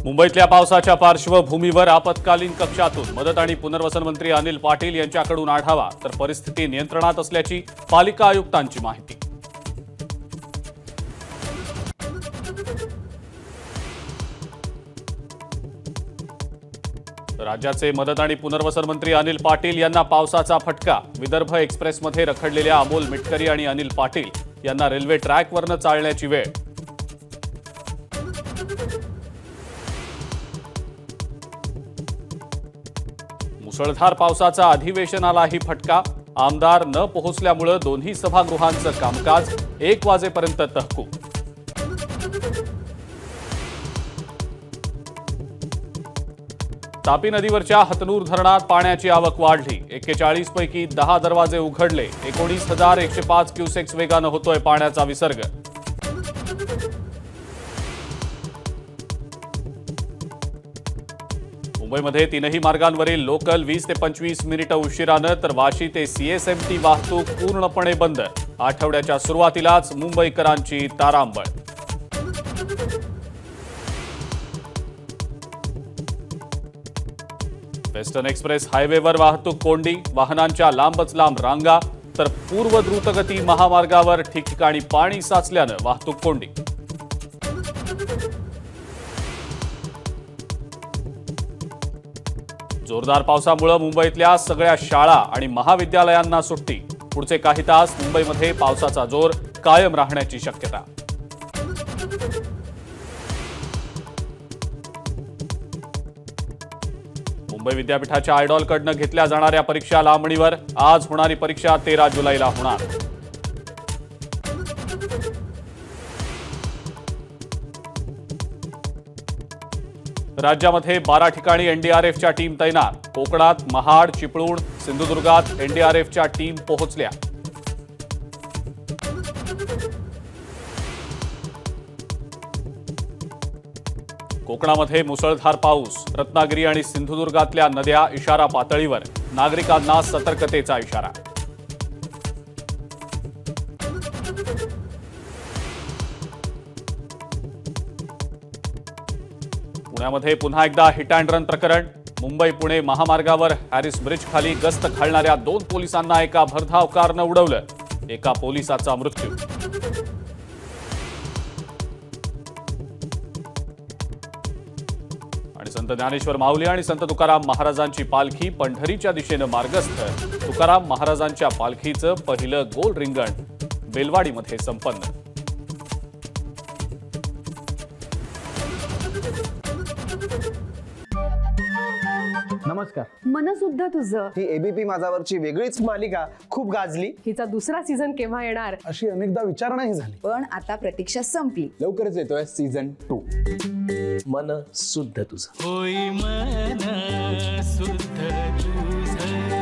मुंबईतल्या पावसाच्या पार्श्वभूमीवर आपत्कालीन कक्षातून मदत आणि पुनर्वसन मंत्री अनिल पाटील यांच्याकडून आढावा, तर परिस्थिती नियंत्रणात असल्याची पालिका आयुक्तांची माहिती। राज्याचे मदत आणि पुनर्वसन मंत्री अनिल पाटील यांना पावसाचा फटका। विदर्भ एक्सप्रेसमध्ये रखडलेल्या अमोल मिटकरी आणि अनिल पाटील यांना रेल्वे ट्रॅकवरनं चालण्याची वेळ। मुसळधार पावसाचा अधिवेशनालाही फटका। आमदार न पोहोचल्यामुळे दोन्ही सभागृहांचं कामकाज 1 वाजेपर्यंत तहकूब। तापी नदीवरच्या हतनूर धरणात पाण्याची आवक वाढली। 41 पैकी 10 दरवाजे उघडले। 19,105 क्युसेक्स वेगानं होतोय पाण्याचा विसर्ग। मुंबईमध्ये 3ही मार्गांवरील लोकल 20 ते 25 मिनिटं उशिरानं, तर वाशी ते सीएसएमटी वाहतूक पूर्णपणे बंद। आठवड्याच्या सुरुवातीलाच मुंबईकरांची तारांबळ। वेस्टर्न एक्सप्रेस हायवेवर वाहतूक कोंडी। वाहनांच्या लांबच लांब रांगा, तर पूर्व द्रुतगती महामार्गावर ठिकठिकाणी पाणी साचल्यानं वाहतूक कोंडी। जोरदार पावसामुळे मुंबईतल्या सगळ्या शाळा आणि महाविद्यालयांना सुट्टी। पुढचे काही तास मुंबईमध्ये पावसाचा जोर कायम राहण्याची शक्यता। मुंबई विद्यापीठाच्या आयडॉलकडनं घेतल्या जाणाऱ्या परीक्षा लांबणीवर। आज होणारी परीक्षा 13 जुलैला होणार। राज्यामध्ये 12 ठिकाणी एनडीआरएफच्या टीम तैनात। कोकणात महाड, चिपळूण, सिंधुदुर्गात एनडीआरएफच्या टीम पोहोचल्या। कोकणामध्ये मुसळधार पाऊस। रत्नागिरी आणि सिंधुदुर्गातल्या नद्या इशारा पातळीवर। नागरिकांना सतर्कतेचा इशारा। पुण्यामध्ये पुन्हा एकदा हिट अँड रन प्रकरण। मुंबई पुणे महामार्गावर हॅरिस ब्रिज खाली गस्त घालणाऱ्या 2 पोलिसांना एका भरधाव कारनं उडवलं। एका पोलिसाचा मृत्यू। आणि संत ज्ञानेश्वर माऊली आणि संत तुकाराम महाराजांची पालखी पंढरीच्या दिशेनं मार्गस्थ। तुकाराम महाराजांच्या पालखीचं पहिलं गोल रिंगण बेलवाडीमध्ये संपन्न। नमस्कार। मनसुद्धा तुझं ही एबीपी माझावरची वेगळीच मालिका खूप गाजली। हिचा दुसरा सीझन केव्हा येणार अशी अनेकदा विचारणाही झाली, पण आता प्रतीक्षा संपली। लवकरच येतोय सीझन 2। मन शुद्ध तुझं होई मन शुद्ध तुझं।